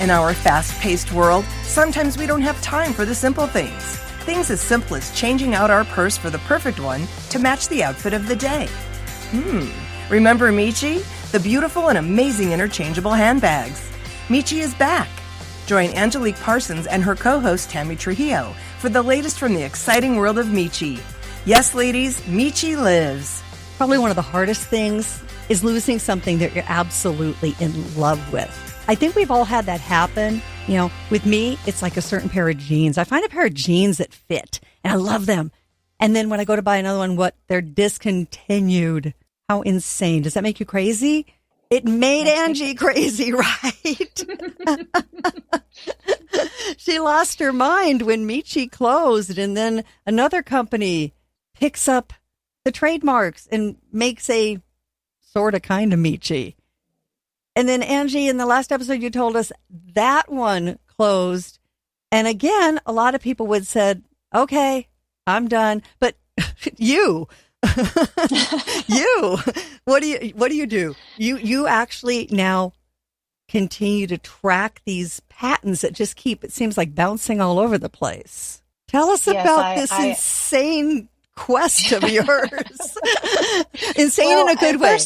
In our fast-paced world, sometimes we don't have time for the simple things. Things as simple as changing out our purse for the perfect one to match the outfit of the day. Remember MIche? The beautiful and amazing interchangeable handbags. MIche is back. Join Angelique Parsons and her co-host Tammy Trujillo for the latest from the exciting world of MIche. Yes, ladies, MIche lives. Probably one of the hardest things is losing something that you're absolutely in love with. I think we've all had that happen. You know, with me, it's like a certain pair of jeans. I find a pair of jeans that fit, and I love them. And then when I go to buy another one, they're discontinued. How insane. Does that make you crazy? It made Angie crazy, right? She lost her mind when MIche closed, and then another company picks up the trademarks and makes a sort of kind of MIche. And then Angie, in the last episode, you told us that one closed. And again, a lot of people would said, okay, I'm done. But you, what do you do? You actually now continue to track these patents that just keep, it seems like, bouncing all over the place. Tell us about this insane quest of yours. Insane in a good way.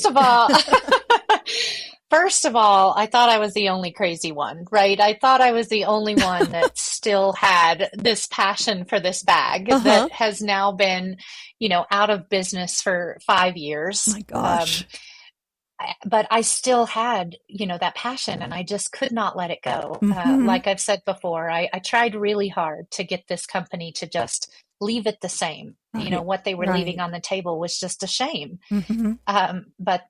First of all, I thought I was the only crazy one, right? I thought I was the only one that still had this passion for this bag that has now been, out of business for 5 years. Oh my gosh. But I still had, that passion, and I just could not let it go. Like I've said before, I tried really hard to get this company to just leave it the same. Right. What they were leaving on the table was just a shame. But,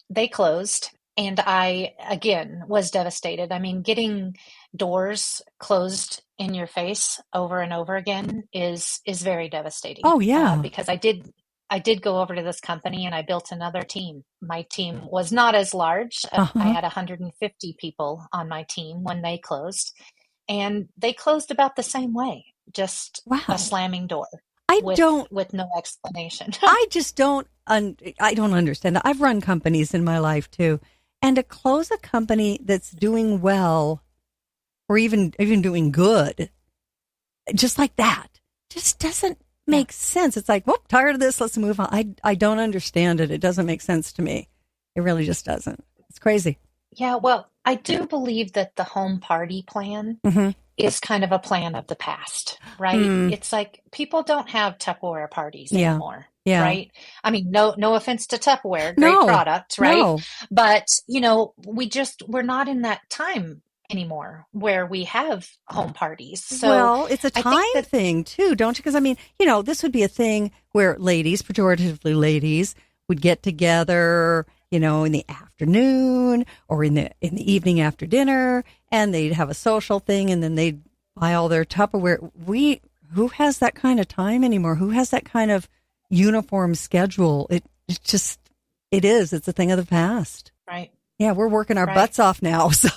they closed. And I, again, was devastated. I mean, getting doors closed in your face over and over again is very devastating. Oh, yeah. Because I did go over to this company and I built another team. My team was not as large. I had 150 people on my team when they closed. And they closed about the same way, just a slamming door. With no explanation. I just don't understand that. I've run companies in my life too. And to close a company that's doing well or even doing good, just like that, just doesn't make sense. It's like, well, tired of this, let's move on. I don't understand it. It doesn't make sense to me. It really just doesn't. It's crazy. Yeah, well, I do believe that the home party plan is kind of a plan of the past, right? It's like people don't have Tupperware parties anymore. Yeah. Right. I mean, no offense to Tupperware, great product, right? No. But, we're not in that time anymore where we have home parties. So well, it's a time thing too, don't you? Because I mean, this would be a thing where ladies, pejoratively ladies, would get together, in the afternoon or in the evening after dinner, and they'd have a social thing, and then they'd buy all their Tupperware. Who has that kind of time anymore? Who has that kind of uniform schedule? It's a thing of the past. Right. Yeah, we're working our butts off now, so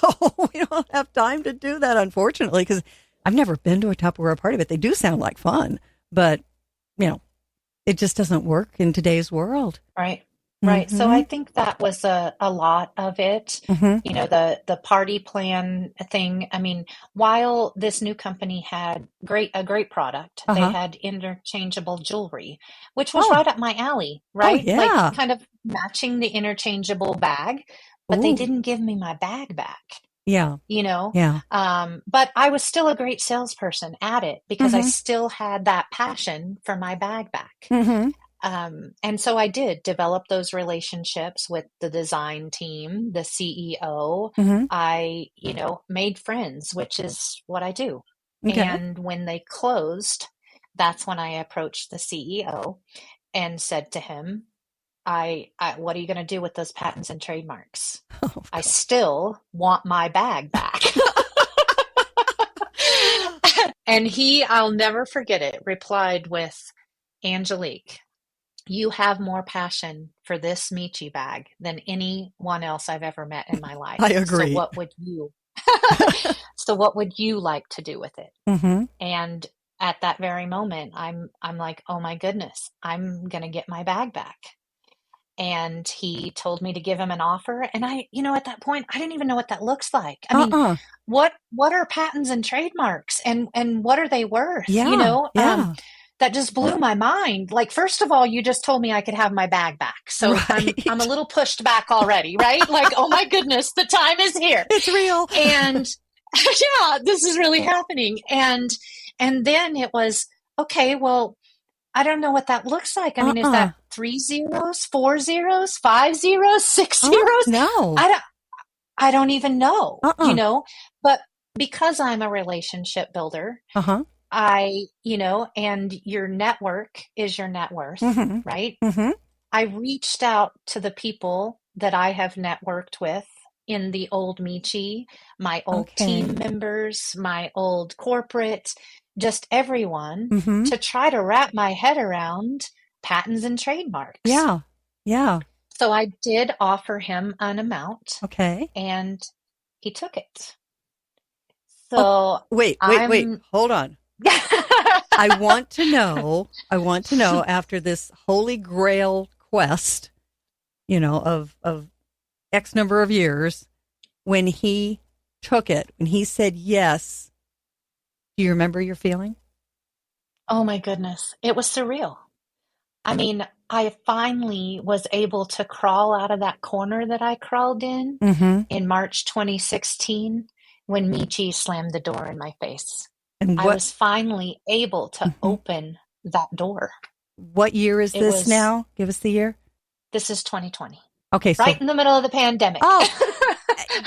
we don't have time to do that, unfortunately, because I've never been to a Tupperware party, but they do sound like fun. But, it just doesn't work in today's world. Right. Right. So I think that was a lot of it, the party plan thing. I mean, while this new company had a great product, they had interchangeable jewelry, which was right up my alley, right? Oh, yeah. Like kind of matching the interchangeable bag, but they didn't give me my bag back. Yeah. Yeah. But I was still a great salesperson at it because I still had that passion for my bag back. And so I did develop those relationships with the design team, the CEO. I, made friends, which is what I do. Okay. And when they closed, that's when I approached the CEO and said to him, what are you going to do with those patents and trademarks? I still want my bag back. And I'll never forget it, replied with, Angelique, you have more passion for this MIche bag than anyone else I've ever met in my life. I agree. So what would you like to do with it? And at that very moment, I'm like, oh my goodness, I'm going to get my bag back. and he told me to give him an offer. And at that point, I didn't even know what that looks like. I mean, Uh-uh. what are patents and trademarks, and what are they worth? Yeah. Yeah. That just blew my mind. Like, first of all, you just told me I could have my bag back. So I'm a Right. little pushed back already, right? Like, oh my goodness, the time is here. It's real. And yeah, this is really happening. And then it was, okay, well, I don't know what that looks like. I mean, is Uh-uh. that 3 zeros, 4 zeros, 5 zeros, 6 Oh, zeros? no. I don't even know, Uh-uh. but because I'm a relationship builder, Uh-huh. and your network is your net worth, Mm-hmm. right? Mm-hmm. I reached out to the people that I have networked with in the old MIche, my old Okay. team members, my old corporate, just everyone, Mm-hmm. to try to wrap my head around patents and trademarks. Yeah. Yeah. So I did offer him an amount, Okay. and he took it. Oh, So wait. I'm Hold on. I want to know after this holy grail quest, of X number of years, when he took it, when he said yes, do you remember your feeling? Oh my goodness, it was surreal. I mean, I finally was able to crawl out of that corner that I crawled Mm-hmm. in March 2016 when MIche slammed the door in my face. And I was finally able to mhm. open that door. What year is It this was, now? Give us the year. this is 2020, Okay, right so in the middle of the pandemic. oh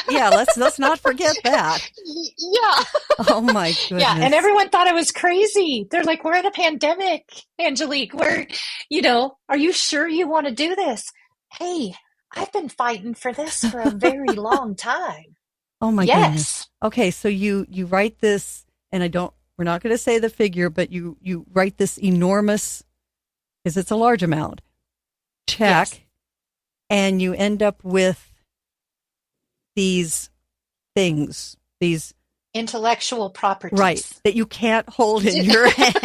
yeah, let's not forget that. Yeah. Oh my Yeah. And goodness. everyone thought I was crazy. They're like, we're in a pandemic, Angelique. Are you sure you want to do this? Hey, I've been fighting for this for a very long time. Oh my goodness. Yes. Okay, so you write this, and we're not going to say the figure, but you write this enormous, because it's a large amount, check, Yes. and you end up with these things, these Intellectual right properties. that you can't hold in your hand.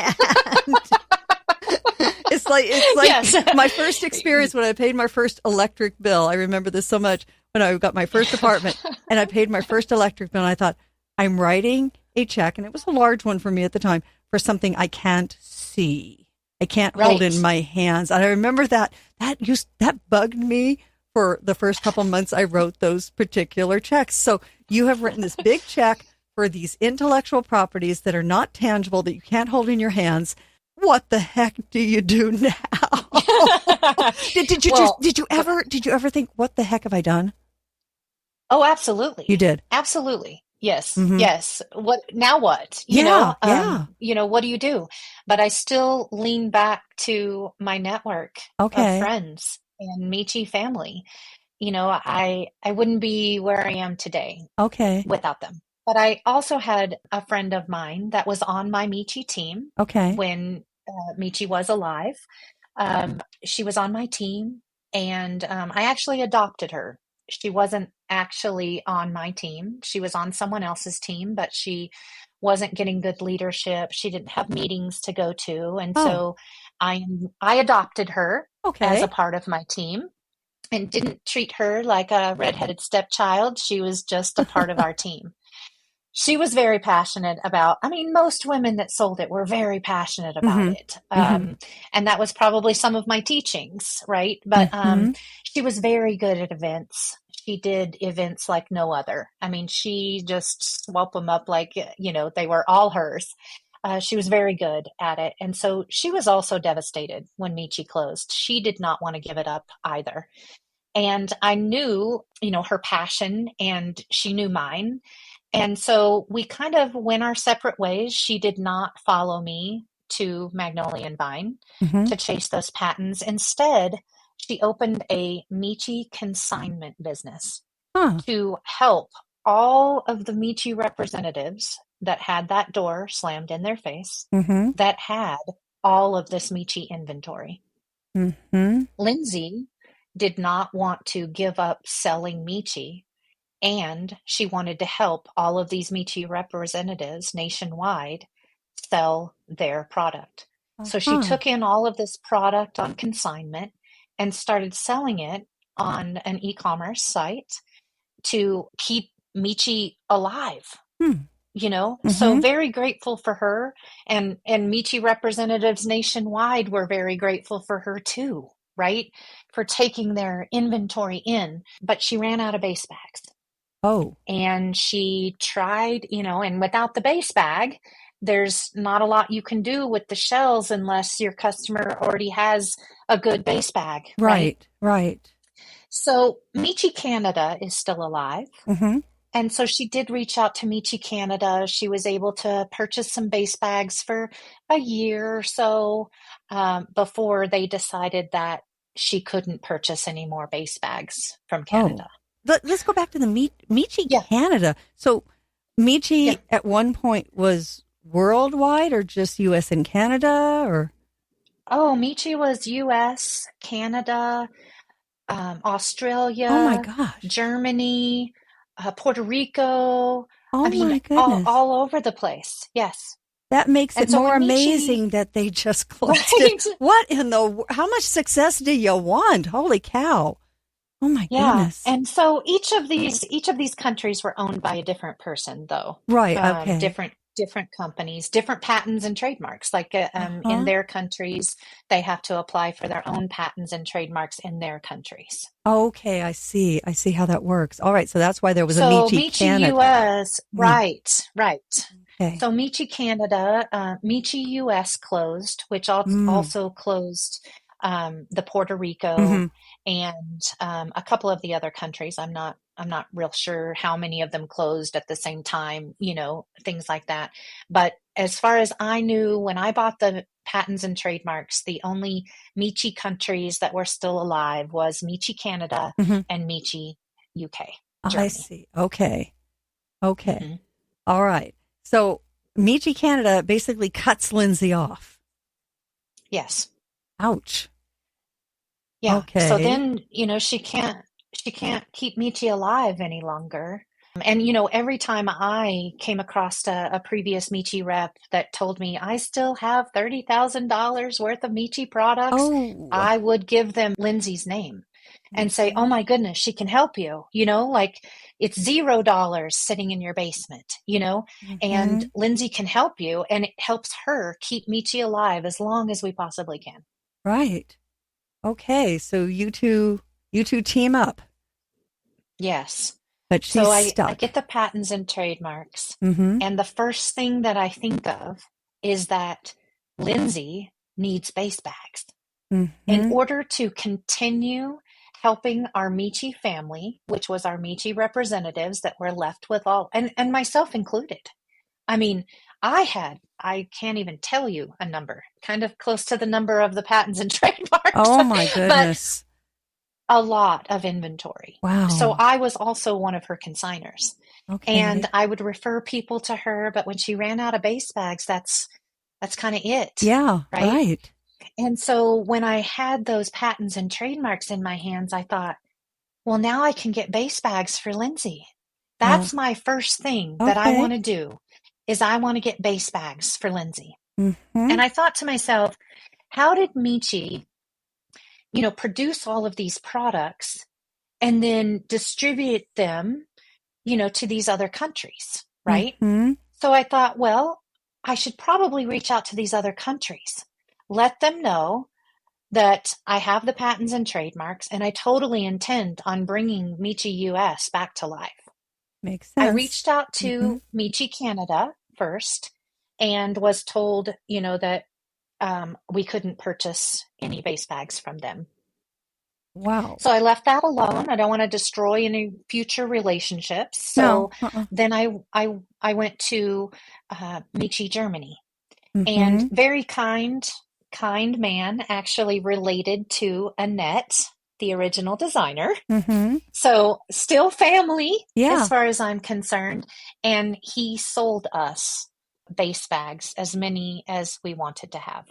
It's like Yes. my first experience when I paid my first electric bill. I remember this so much when I got my first apartment and I paid my first electric bill. And I thought, I'm writing a check, and it was a large one for me at the time, for something I can't see. I can't hold in Right. my hands. And I remember that bugged me for the first couple months I wrote those particular checks. So you have written this big check for these intellectual properties that are not tangible, that you can't hold in your hands. What the heck do you do now? Well, Did you ever think, what the heck have I done? oh, absolutely. You did. Absolutely. Yes. Mm-hmm. Yes. Now what? Yeah. Yeah. What do you do? But I still lean back to my network of Okay. friends and MIche family. I wouldn't be where I am today Okay. without them. But I also had a friend of mine that was on my MIche team Okay. when MIche was alive. She was on my team, and I actually adopted her. She wasn't actually on my team. She was on someone else's team, but she wasn't getting good leadership. She didn't have meetings to go to, and Oh, so I adopted her as a okay. part of my team and didn't treat her like a redheaded stepchild. She was just a part of our team. She was very passionate about, I mean, most women that sold it were very passionate about Mm-hmm. it. Mm-hmm. And that was probably some of my teachings, right? But Mm-hmm. she was very good at events. She did events like no other. I mean, she just swooped them up like, they were all hers. She was very good at it. And so she was also devastated when MIche closed. She did not want to give it up either. And I knew, her passion, and she knew mine. And so we kind of went our separate ways. She did not follow me to Magnolia and Vine Mm-hmm. to chase those patents. Instead, she opened a MIche consignment business Huh. to help all of the MIche representatives that had that door slammed in their face, Mm-hmm. that had all of this MIche inventory. Mm-hmm. Lindsay did not want to give up selling MIche, and she wanted to help all of these MIche representatives nationwide sell their product. So she Uh-huh. took in all of this product on consignment, and started selling it on an e-commerce site to keep MIche alive. Hmm. So very grateful for her, and MIche representatives nationwide were very grateful for her too, right? For taking their inventory in, but she ran out of base bags. Oh, And she tried, and without the base bag, there's not a lot you can do with the shells unless your customer already has a good base bag, right? right. So MIche Canada is still alive. Mm-hmm. And so she did reach out to MIche Canada. She was able to purchase some base bags for a year or so before they decided that she couldn't purchase any more base bags from Oh, Canada. let's go back to the MIche Yeah. Canada. So MIche Yeah. at one point was worldwide or just U.S. and Canada or? Oh, MIche was US, Canada, Oh my Australia, gosh. Germany, Puerto Rico. I Oh mean, my goodness. all over the place. Yes. That makes And it so more when MIche, amazing that they just closed right? it. What in the, how much success do you want? Holy cow. Oh my Yeah. goodness. And so each of these countries were owned by a different person, though. Right. Okay. Different companies, different patents and trademarks. Like in Uh-huh. their countries, they have to apply for their own patents and trademarks in their countries. Okay. I see. I see how that works. All right. So that's why there was a So MIche MIche Canada. US, Mm, right. okay. So MIche Canada, MIche US closed, which Mm, also closed the Puerto Rico hmm. and a couple of the other countries. I'm not real sure how many of them closed at the same time, things like that. But as far as I knew, when I bought the patents and trademarks, the only MIche countries that were still alive was MIche Canada Hmm. and MIche UK, I Germany. see. Okay. Okay. Hmm. All right. So MIche Canada basically cuts Lindsay off. Yes. Ouch. Yeah. So Okay. then, she can't keep Michi alive any longer. And every time I came across a previous Michi rep that told me I still have $30,000 worth of Michi products, Oh. I would give them Lindsay's name and say, "Oh Mhm. my goodness, she can help you." Like it's $0 sitting in your basement, and Mhm. Lindsay can help you, and it helps her keep Michi alive as long as we possibly can. Right. Okay. So you two team up, Yes. but So she's I stuck. get the patents and trademarks, Mhm. and the first thing that I think of is that Lindsay needs base bags. In Mhm. order to continue helping our Michi family, which was our Michi representatives that were left with all, and myself included. I mean, I can't even tell you a number, kind of close to the number of the patents and trademarks, Oh my but goodness. a lot of inventory. So Wow. I was also one of her consigners. And Okay. I would refer people to her, but when she ran out of base bags, that's kind of it, Yeah, right? right. And so when I had those patents and trademarks in my hands, I thought, well, now I can get base bags for Lindsay. Uh, That's my first thing that I okay. want to do is I want to get base bags for Lindsay. Mhm. And I thought to myself, how did Michi, produce all of these products and then distribute them, to these other countries, right? Mhm. So I thought, well, I should probably reach out to these other countries, let them know that I have the patents and trademarks, and I totally intend on bringing Michi US back to life. Makes I sense. reached out Mhm. to Michi Canada first and was told, that we couldn't purchase any base bags from them. Wow. So I left that alone. I don't want to destroy any future relationships. No. So Uh-uh. then I went to Michi, Germany, and Mhm. very kind man, actually related to Annette, the original designer. Mhm. So still family as Yeah. far as I'm concerned. And he sold us base bags, as many as we wanted to have.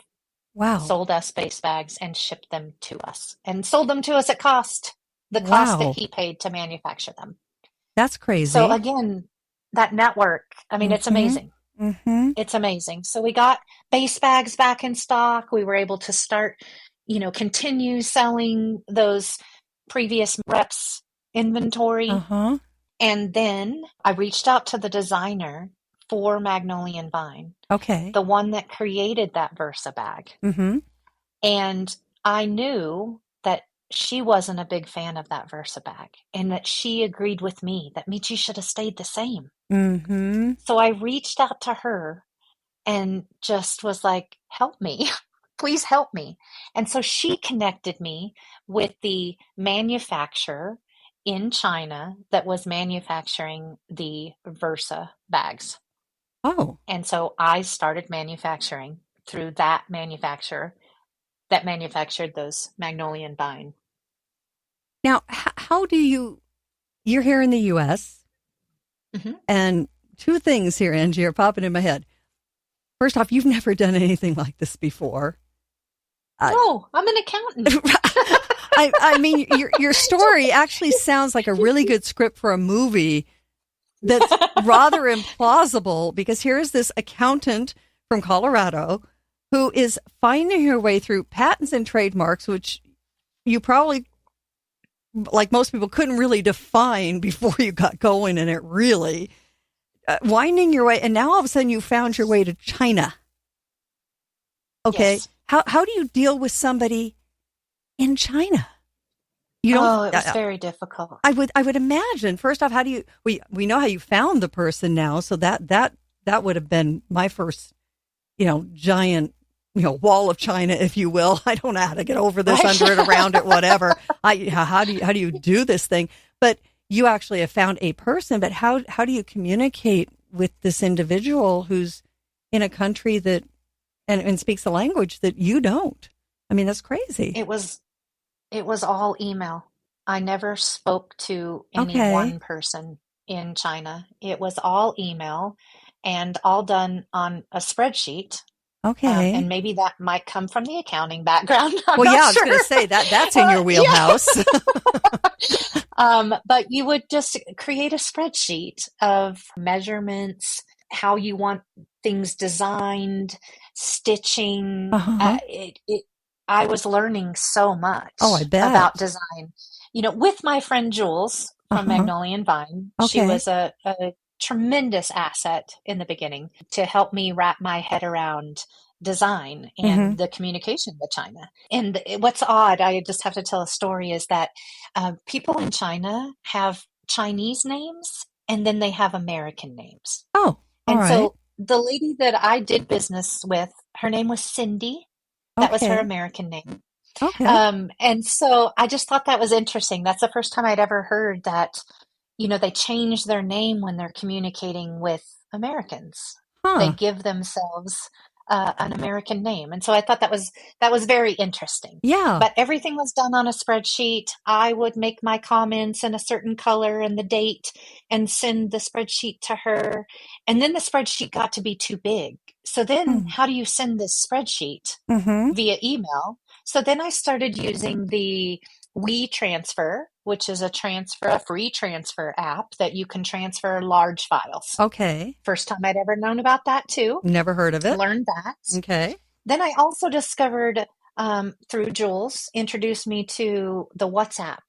Wow. Sold us base bags and shipped them to us and sold them to us at the cost that Wow. he paid to manufacture them. That's So crazy. again, that network, I mean, it's Mhm. amazing. Mhm. It's amazing. So we got base bags back in stock. We were able to start, continue selling those previous reps inventory. Uh-huh. And then I reached out to the designer for Magnolia and Vine, Okay. the one that created that Versa bag. Mm-hmm. And I knew that she wasn't a big fan of that Versa bag and that she agreed with me that MIche should have stayed the same. Mm-hmm. So I reached out to her and just was like, help me, please help me. And so she connected me with the manufacturer in China that was manufacturing the Versa bags. Oh. And so I started manufacturing through that manufacturer that manufactured those Magnolia and Vine. Now, how do you're here in the U.S., Mm-hmm. and two things here, Angie, are popping in my head. First off, you've never done anything like this before. No, I'm an accountant. I mean, your story actually sounds like a really good script for a movie that's rather implausible, because here's this accountant from Colorado who is finding her way through patents and trademarks, which you probably, like most people, couldn't really define before you got going in it, really. Winding your way, and now all of a sudden you found your way to China. Okay. Yes. How do you deal with somebody in China? It was very difficult. I would imagine. First off, how do you, we know how you found the person now, so that would have been my first, giant, wall of China, if you will. I don't know how to get over this, under it, around it, whatever. How do you do this thing? But you actually have found a person, but how do you communicate with this individual who's in a country that and speaks the language that you don't? I mean, that's crazy. It was all email. I never spoke to any Okay. one person in China. It was all email and all done on a spreadsheet. Okay. And maybe that might come from the accounting background. I'm well, not yeah, I was sure. going to say that's in your wheelhouse. But you would just create a spreadsheet of measurements, how you want things designed, stitching. Uh-huh. I was learning so much Oh, I bet. about design. With my friend Jules from Uh-huh. Magnolia and Vine. She Okay. was a tremendous asset in the beginning to help me wrap my head around design and the communication with China. And what's odd, I just have to tell a story, is that people in China have Chinese names and then they have American names. Oh, all And right. so the lady that I did business with, her name was Cindy. That was her Okay. American name. Okay. And so I just thought that was interesting. That's the first time I'd ever heard that, they change their name when they're communicating with Americans. They Huh. give themselves an American name. And so I thought that was very interesting. Yeah. But everything was done on a spreadsheet. I would make my comments in a certain color and the date and send the spreadsheet to her. And then the spreadsheet got to be too big. So then how do you send this spreadsheet? Mm-hmm. Via email. So then I started using the WeTransfer, which is a free transfer app that you can transfer large files. Okay. First time I'd ever known about that too. Never heard of it. Learned that. Okay. Then I also discovered through Jules, introduced me to the WhatsApp.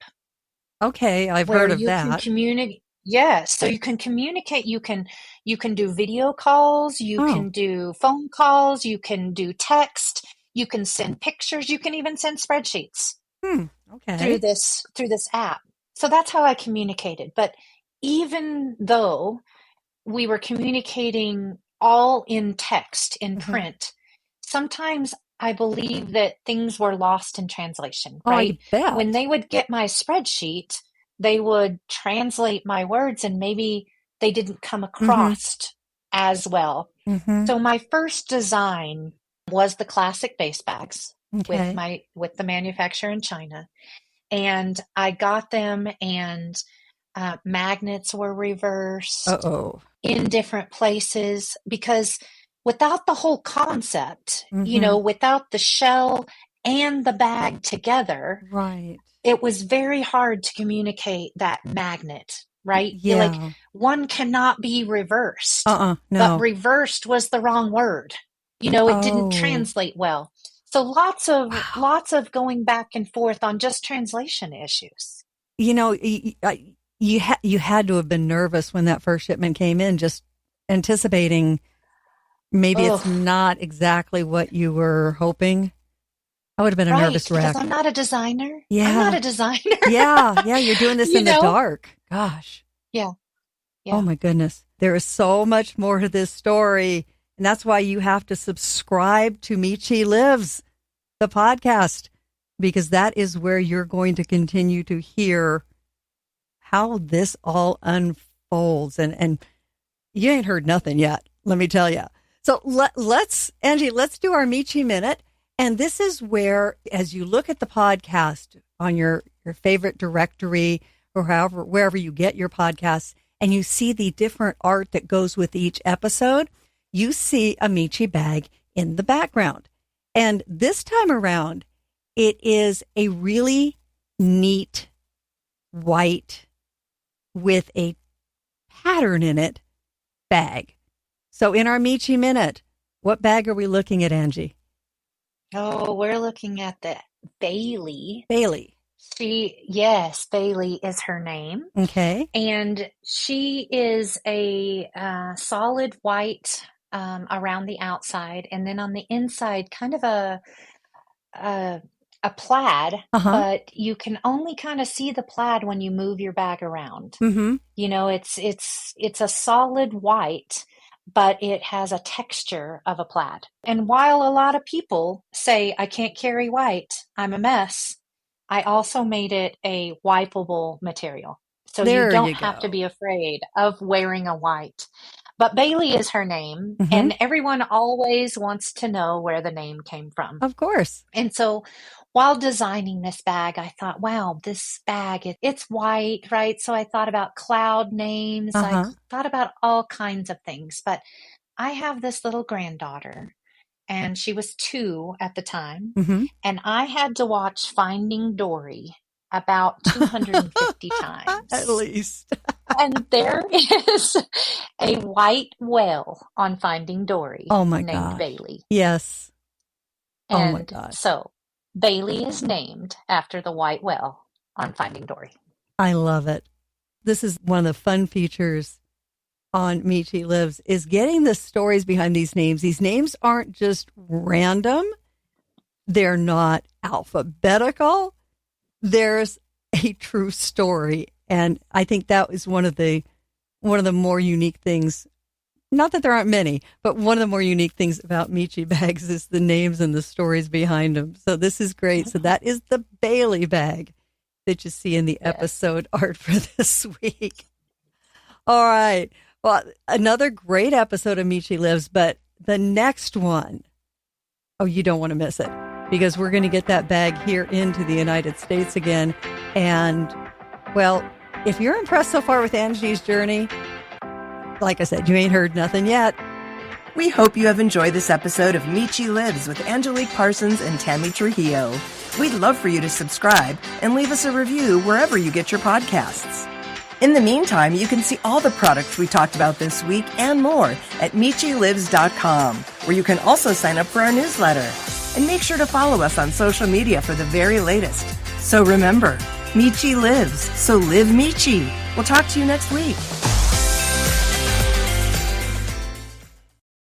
Okay, I've where heard of you that. can communicate. Yes, so you can communicate. You can do video calls. You Oh. can do phone calls. You can do text. You can send pictures. You can even send spreadsheets Okay. through this app. So that's how I communicated. But even though we were communicating all in text, in print, sometimes I believe that things were lost in translation, Oh, I right? bet. When they would get my spreadsheet, they would translate my words and maybe they didn't come across as well. So my first design was the classic base bags Okay. with the manufacturer in China. And I got them, and magnets were reversed Uh-oh. in different places, because without the whole concept, without the shell and the bag together, Right. it was very hard to communicate that magnet, right? Yeah. Like, one cannot be reversed, No. but reversed was the wrong word. It didn't Oh. translate well. So lots of going back and forth on just translation issues. You know, you had to have been nervous when that first shipment came in, just anticipating maybe it's not exactly what you were hoping. I would have been a nervous wreck. Because I'm not a designer. Yeah. I'm not a designer. Yeah. You're doing this in the dark. Gosh. Yeah. Oh my goodness. There is so much more to this story. And that's why you have to subscribe to MIche Lives, the podcast, because that is where you're going to continue to hear how this all unfolds. And you ain't heard nothing yet, let me tell you. So Angie, let's do our MIche Minute. And this is where, as you look at the podcast on your favorite directory or wherever you get your podcasts, and you see the different art that goes with each episode, you see a MIche bag in the background. And this time around, it is a really neat white with a pattern in it bag. So in our MIche Minute, what bag are we looking at, Angie? Oh, we're looking at the Bailey. Bailey. Bailey is her name. Okay. And she is a solid white around the outside, and then on the inside, kind of a plaid, but you can only kind of see the plaid when you move your bag around. Mm-hmm. You know, it's a solid white, but it has a texture of a plaid. And while a lot of people say, I can't carry white, I'm a mess, I also made it a wipeable material. So you don't have to be afraid of wearing a white. But Bailey is her name, and everyone always wants to know where the name came from. Of course. And so while designing this bag, I thought, wow, this bag, it's white, right? So I thought about cloud names. I thought about all kinds of things. But I have this little granddaughter, and she was 2 at the time. And I had to watch Finding Dory about 250 times. At least. And there is a white whale on Finding Dory named Bailey. Yes. And oh my God. So Bailey is named after the white whale on Finding Dory. I love it. This is one of the fun features on MIche Lives, is getting the stories behind these names. These names aren't just random. They're not alphabetical. There's a true story. And I think that is one of the more unique things. Not that there aren't many, but one of the more unique things about MIche bags is the names and the stories behind them. So this is great. So that is the Bailey bag that you see in the episode art for this week. All right. Well, another great episode of MIche Lives, but the next one, you don't want to miss it, because we're going to get that bag here into the United States again. And, well, if you're impressed so far with Angie's journey, like I said, you ain't heard nothing yet. We hope you have enjoyed this episode of MIche Lives with Angelique Parsons and Tammy Trujillo. We'd love for you to subscribe and leave us a review wherever you get your podcasts. In the meantime, you can see all the products we talked about this week and more at MicheLives.com, where you can also sign up for our newsletter. And make sure to follow us on social media for the very latest. So remember, MIche Lives, so live MIche. We'll talk to you next week.